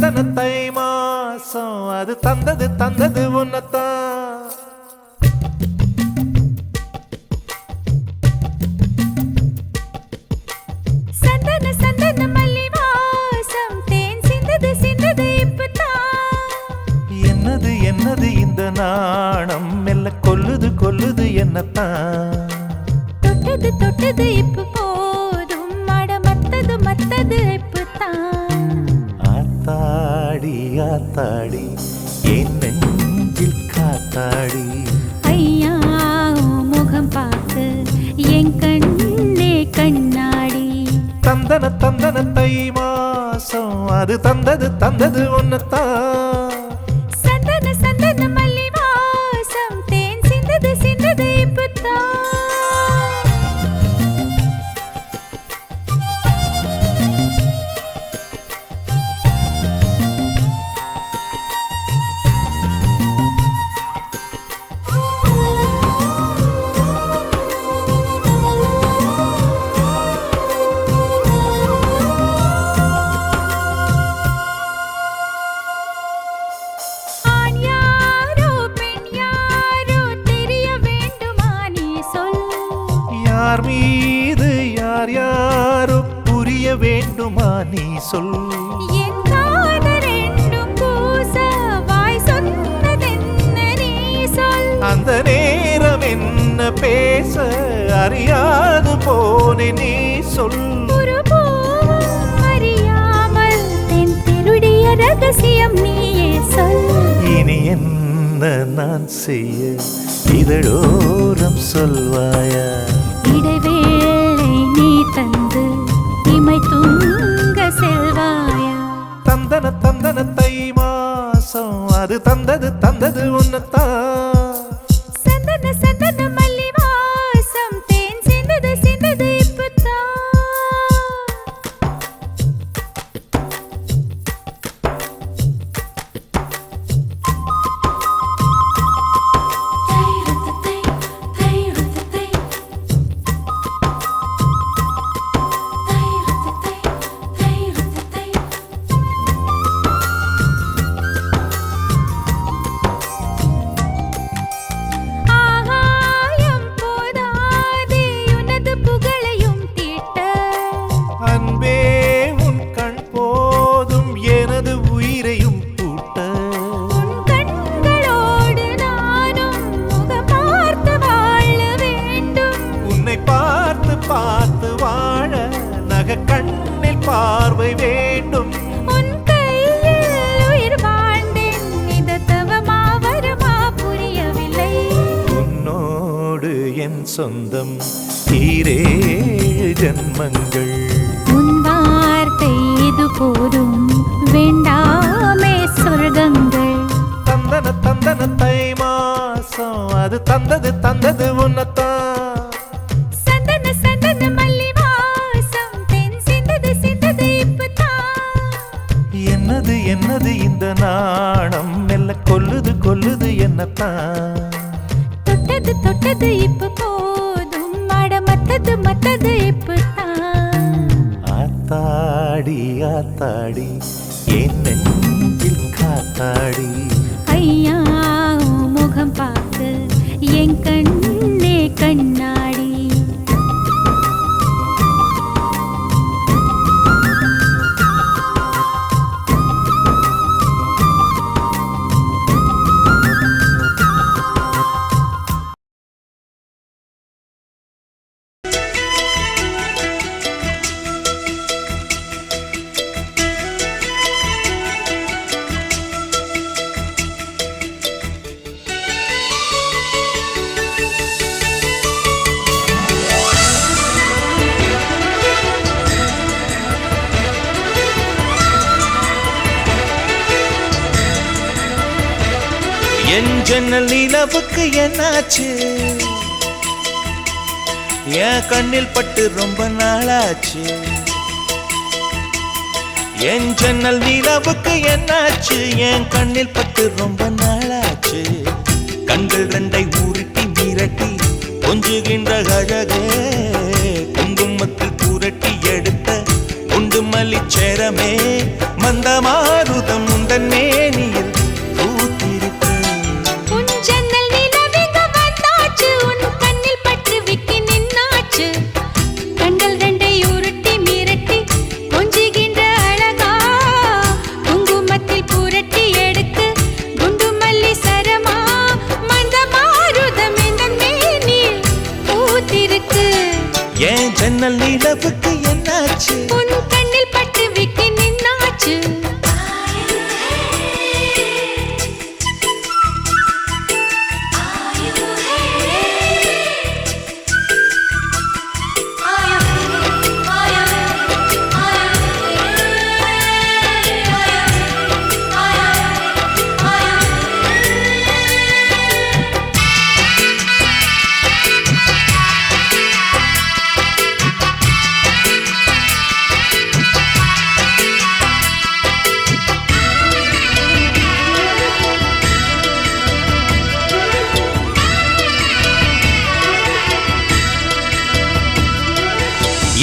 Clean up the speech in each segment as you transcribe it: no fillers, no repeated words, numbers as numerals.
சந்தன தை மாசம் அது தந்தது உன்னத்தான். சந்தன சந்தன மல்லி வாசம் தேன் சிந்தது இப்பதான். என்னது என்னது இந்த நாணம் மெல்ல கொல்லுது என்னத்தான். தொட்டது இப்ப போதும் மட மத்தது இப்பதான். ஆத்தாடி ஆத்தாடி என் நெஞ்சில் காத்தாடி. ஐயா முகம் பார்த்து என் கண்ணே கண்ணாடி. தந்தன தை மாசம் அது தந்தது உன்னத்தான். சந்தன சந்தன மல்லி வாசம் தேன் சிந்தது இப்பதான். யார் மீது யார் யாரோ புரிய வேண்டுமா நீ சொல். என் காதல் ரெண்டும் பூச வாய் சொன்னதென்ன நீ சொல். அந்த நேரம் என்ன பேச அறியாது போனே நீ சொல். ஒரு பூவும் அறியாமல் தென் திருடிய ரகசியம் நீயே சொல். இனி என்ன நான் செய்ய இதழோரம் சொல்வாயா. இடைவேளை நீ தந்து இமை தூங்க செல்வாயா. தந்தன தை மாசம் அது தந்தது உன்னத்தான். சந்தன சந்தன மல்லி வாசம் தேன் சிந்தது இப்பதான். பார்த்து வாழ நக கண்ணில் பார்வை வேண்டும். உன் கையில் உயிர் வாழ்ந்தேன் இது தவமா வருமா புரியவில்லை. உன்னோடு என் சொந்தம் ஈரேழு ஜன்மங்கள். உன் வார்த்தை இது போதும் வேண்டாமே சொர்க்கங்கள். தந்தன தை மாசம் அது தந்தது உன்னத்தான். என்னது இந்த நாணம் மெல்ல கொல்லுது என்னத்தான். தொட்டது இப்ப போதும் மட மத்தது இப்பதான். ஆத்தாடி ஆத்தாடி என் நெஞ்சில் காத்தாடி. ஐயா முகம் பார்த்து என் கண்ணே கண்ணாடி. என் ஜன்னல் நிலவுக்கு என்னாச்சு? என் கண்ணில் பட்டு ரொம்ப நாளாச்சு. என் ஜன்னல் நிலவுக்கு என்னாச்சு? என் கண்ணில் பட்டு ரொம்ப நாளாச்சு. கண்கள் ரெண்டை உருட்டி மிரட்டி கொஞ்சுகின்ற அழகே, குங்குமத்தில் புரட்டி எடுத்த குண்டு மல்லிச்சேரமே, மந்தமாருதம் உந்தன் மேனியில் பூத்திருக்கு. உன் ஜன்னல் நிலவிங்க வந்தாச்சு, உன் கண்ணில் பட்டு விக்கி நின்னாச்சு. கண்கள் ரெண்டை உருட்டி மிரட்டி கொஞ்சுகின்ற அழகா, குங்குமத்தில் புரட்டி எடுத்து குண்டு மல்லி சரமா. மந்தமாருதம் இந்த மேனியில் பூத்திருக்கு. ஏன் ஜன்னல் நிலவுக்கு என்னாச்சு? உன் கண்ணில் பட்டு விக்கி நின்னாச்சு.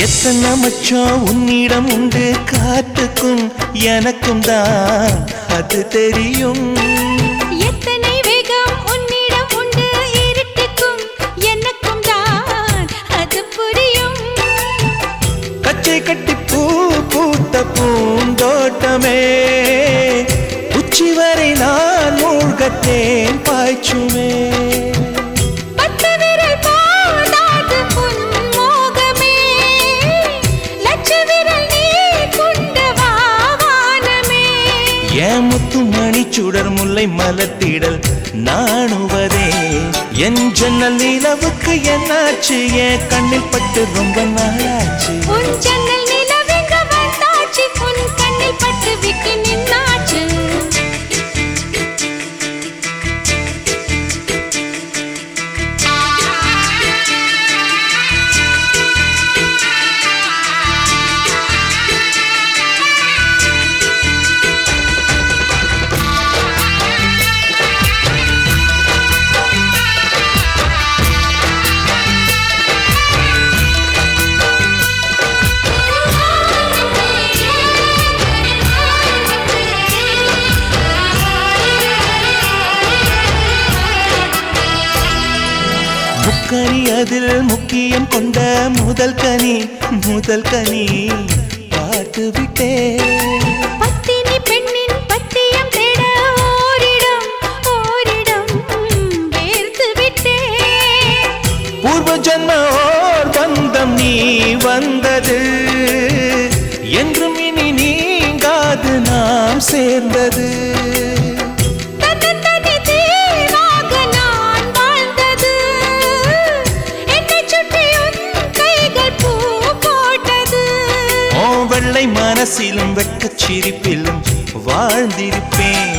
எத்தனை மச்சம் உன்னிடம் உண்டு, காத்துக்கும் எனக்கும் தான் அது தெரியும். எத்தனை வேகம் உன்னிடம் உண்டு, இருட்டுக்கும் எனக்கும் தான் அது புரியும். கச்சை கட்டி பூ பூத்த பூந்தோட்டமே, உச்சி வரை நான் மூழ்கத்தேன் பாய்ச்சுமே. பத்து விரல் போடாது உன் மோகமே, லட்ச விரல் நீ கொண்ட வானமே. ஏன் முத்து மணி சுடர் முல்லை மலர்த்திடல் நாணுவதே. என் ஜன்னல் நிலவுக்கு என்னாச்சு? என் கண்ணில் பட்டு ரொம்ப நாளாச்சு. உன் ஜன்னல் நிலவிங்க வந்தாச்சு, உன் கண்ணில் பட்டு விக்கி நின்னாச்சு. முக்கனி அதில் முக்கியம் கொண்ட முதல் கனி பார்த்து விட்டே. பத்தினி பெண்ணின் பத்தியம் தேட ஓரிடம் வேர்த்து விட்டே. பூர்வ ஜன்ம ஓர் பந்தம் நீ வந்தது, என்றும் இனி நீங்காது நாம் சேர்ந்தது. தன்னந்தனி தீவாக நான் வாழ்ந்தது, என்னைச் சுற்றி உன் கைகள் பூ போட்டது. ஓ வெள்ளை மனசிலும் வெட்கச் சிரிப்பிலும் வாழ்ந்திருப்பேன்.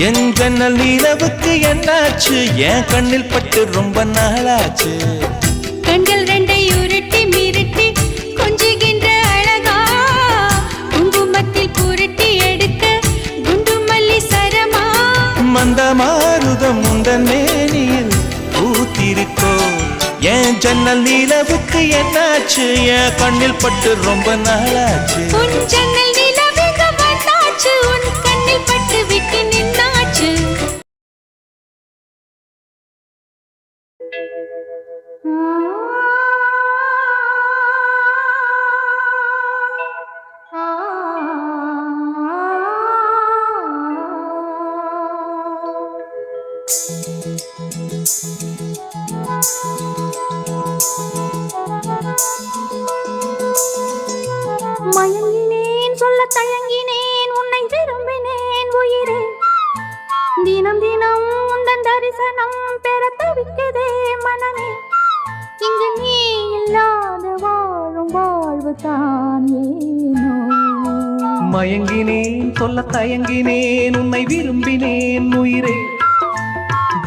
என் ஜன்னல் நிலவுக்கு என்னாச்சு? என் கண்ணில் பட்டு ரொம்ப நாளாச்சு. கண்கள் ரெண்டை உருட்டி மிரட்டி கொஞ்சுகின்ற அழகா, குங்குமத்தில் புரட்டி எடுக்க குண்டு மல்லி சரமா. மந்தமாருதம் உந்தன் மேனியில் பூத்திருக்கோ. என் ஜன்னல் நிலவுக்கு என்னாச்சு? என் கண்ணில் பட்டு ரொம்ப நாளாச்சு. உன் ஜன்னல் நிலவிங்க வந்தாச்சு, உன் கண்ணில் பட்டு விக்கி நின்னாச்சு. மயங்கினேன் சொல்ல தயங்கினேன், உன்னை விரும்பினேன் உயிரே. தினம் தினம் உந்தன் தரிசனம் பெற தவிக்குதே மனமே. இங்கு நீ இல்லாத வாழும் வாழ்வு தான் ஏனோ. மயங்கினேன் சொல்ல தயங்கினேன், உன்னை விரும்பினேன் உயிரே.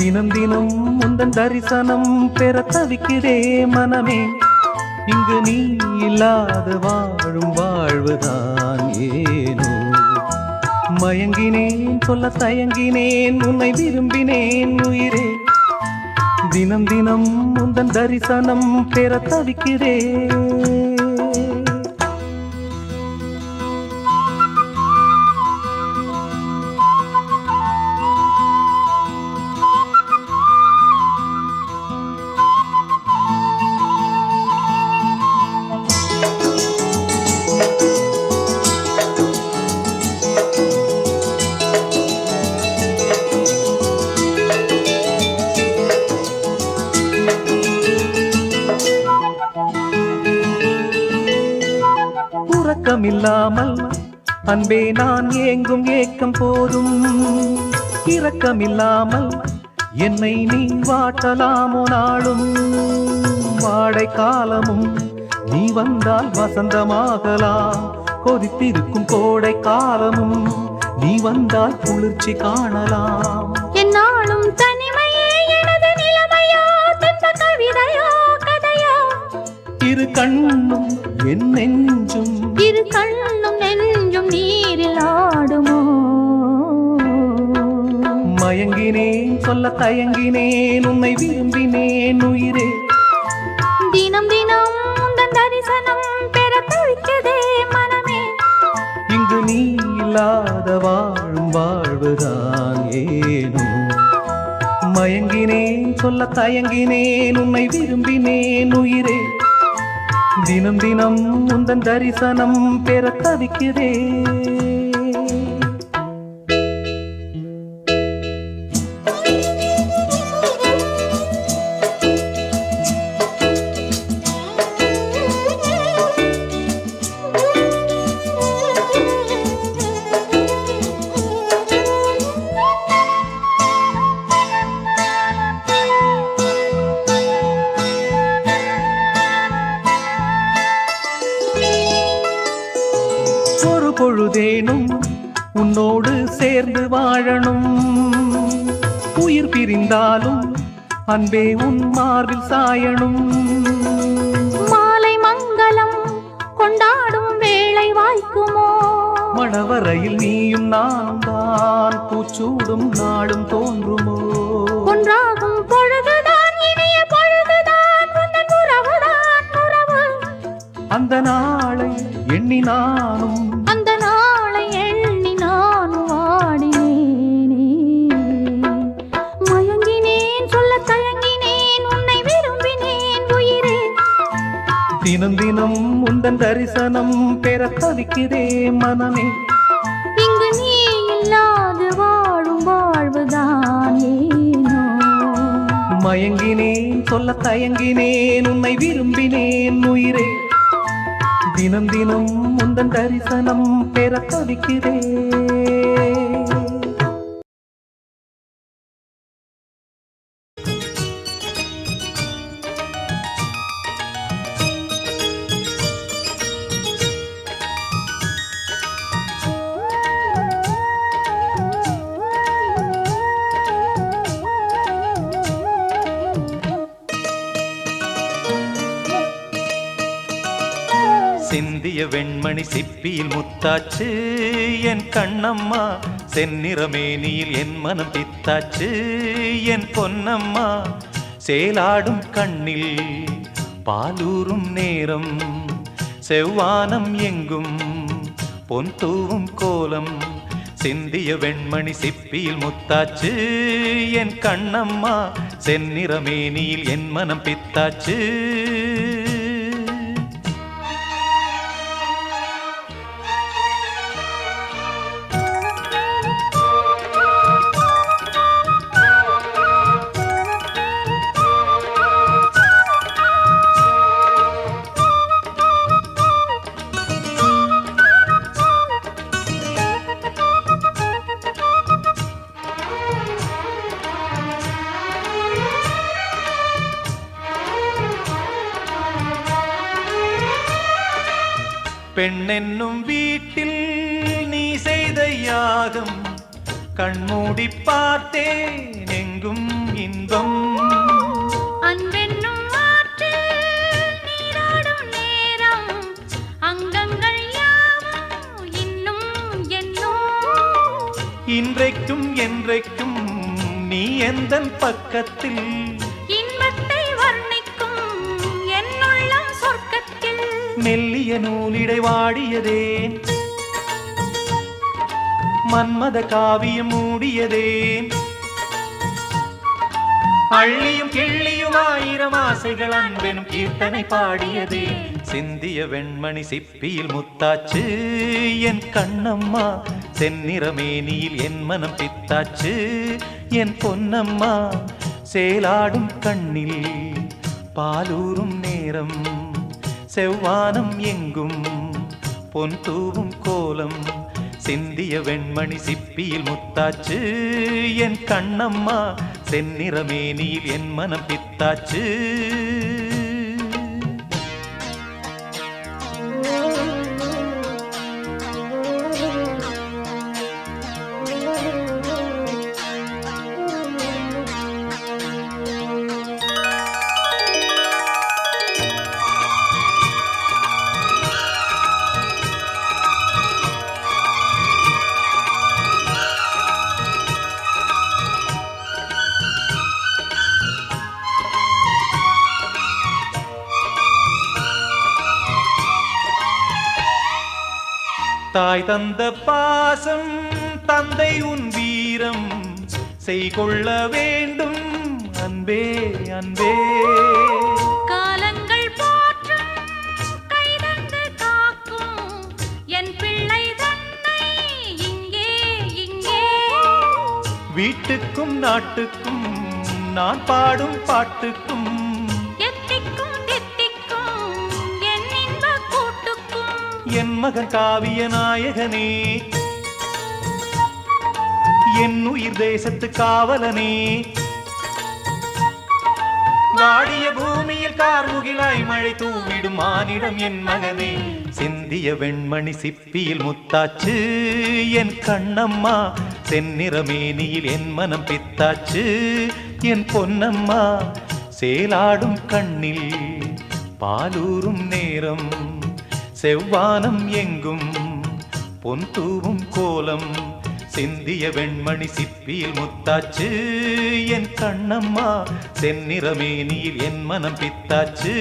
தினம் தினம் உந்தன் தரிசனம் பெற தவிக்கிறே மனமே. இங்கு நீ இல்லாத வாழும் வாழ்வுதான் ஏனோ. மயங்கினேன் சொல்ல தயங்கினேன், உன்னை விரும்பினேன் உயிரே. தினம் தினம் உந்தன் தரிசனம் பெற தவிக்கிறேன். உறக்கமில்லாமல் அன்பே நான் ஏங்கும் ஏக்கம் போதும். இரக்கமில்லாமல் என்னை நீ வாட்டலாமோ நாளும். வாடை காலமும் நீ வந்தால் வசந்தமாகலாம். கொதித்திருக்கும் கோடை காலமும் நீ வந்தால் குளிர்ச்சி காணலாம். என்னாலும் தனிமையே எனது நிலைமையோ, துன்ப கவிதையோ கதையோ. இரு கண்ணும் என் நெஞ்சும், இரு கண்ணும் நெஞ்சும் நீரில் ஆடுமோ. மயங்கினேன் சொல்ல தயங்கினேன் உன்னை விரும்பினேன் உயிரே. தினம் தினம் உந்தன் தரிசனம் பெற துடிக்குதே மனமே. இங்கு நீ இல்லாத வாழும் வாழ்வுதான் ஏனோ. மயங்கினேன் சொல்ல தயங்கினேன் உன்னை விரும்பினேன் உயிரே. தினம் தினம் உந்தன் தரிசனம் பெற தவிக்கிறே. பொழுதேனும் உன்னோடு சேர்ந்து வாழணும். உயிர் பிரிந்தாலும் அன்பே உன் மார்பில் சாயணும். மாலை மங்களம் கொண்டாடும் வேளை வாய்க்குமோ. மணவரையில் நீயும் நானும் தான் பூச்சூடும் நாடும் தோன்றுமோ. ஒன்றாகும் பொழுதுதான் இனிய பொழுதுதான் உந்தன் உறவுதான் உறவு. அந்த நாளை எண்ணி நானும், அந்த நாளை எண்ணி நானும் வாடினேனே. மயங்கினேன் சொல்ல தயங்கினேன் உன்னை விரும்பினேன் உயிரே. தினம் தினம் உந்தன் தரிசனம் பெற தவிக்கிறே மனமே. இங்கு நீ இல்லாது வாழும் வாழ்வுதான் ஏனோ. மயங்கினேன் சொல்ல தயங்கினேன் உன்னை விரும்பினேன் உயிரே. தினம் தினம் உந்தன் தரிசனம் பெற தவிக்கிறே. சிந்திய வெண்மணி சிப்பியில் முத்தாச்சு என் கண்ணம்மா. செந்நிறமேனியில் என் மனம் பித்தாச்சு என் பொன்னம்மா. சேலாடும் கண்ணில் பாலூரும் நேரம், செவ்வானம் எங்கும் பொன் தூவும் கோலம். சிந்திய வெண்மணி சிப்பியில் முத்தாச்சு என் கண்ணம்மா. செந்நிறமேனியில் என் மனம் பித்தாச்சு. பெண்ணென்னும் வீட்டில் நீ செய்த யாகம், கண்மூடி பார்த்தேன் எங்கும் இன்பம். அன்பென்னும் ஆற்றில் நீராடும் நேரம், அங்கங்கள் யாவும் இன்னும் என்னும். இன்றைக்கும் என்றைக்கும் நீ எந்தன் பக்கத்தில், இன்பத்தை வர்ணிக்கும் என்னுள்ளம் சொர்க்கத்தில். மெல்லிய நூலிடை வாடியதேன், மன்மத காவியம் மூடியதேன். அள்ளியும் கிள்ளியும் ஆயிரம் ஆசைகள் அன்பெனும் கீர்த்தனை பாடியதே. சிந்திய வெண்மணி சிப்பியில் முத்தாச்சு என் கண்ணம்மா. செந்நிறமேனியில் என் மனம் பித்தாச்சு என் பொன்னம்மா. சேலாடும் கண்ணில் பாலூரும் நேரம், செவ்வானம் எங்கும் பொன் தூவும் கோலம் சிந்திய வெண்மணி சிப்பியில் முத்தாச்சு என் கண்ணம்மா செந்நிறமேனியில் என் மனம் பித்தாச்சு தாய் தந்த பாசம் தந்தை உன் வீரம் செய்கொள்ள வேண்டும் அன்பே அன்பே காலங்கள் போற்றும் கைதந்து காக்கும் என் பிள்ளை தன்னை இங்கே இங்கே வீட்டுக்கும் நாட்டுக்கும் நான் பாடும் பாட்டுக்கும் என் மகன் காவிய நாயகனே என் உயிர் தேசத்து காவலனே வாடிய பூமியில் கார்முகிலாய் மழை தூவிடும் மானிடம் என் மகனே சிந்திய வெண்மணி சிப்பியில் முத்தாச்சு என் கண்ணம்மா செந்நிறமேனியில் என் மனம் பித்தாச்சு என் பொன்னம்மா சேலாடும் கண்ணில் பாலூரும் நேரம் செவ்வானம் எங்கும் பொன் தூவும் கோலம் சிந்திய வெண்மணி சிப்பியில் முத்தாச்சு என் கண்ணம்மா செந்நிறமேனியில் என் மனம் பித்தாச்சு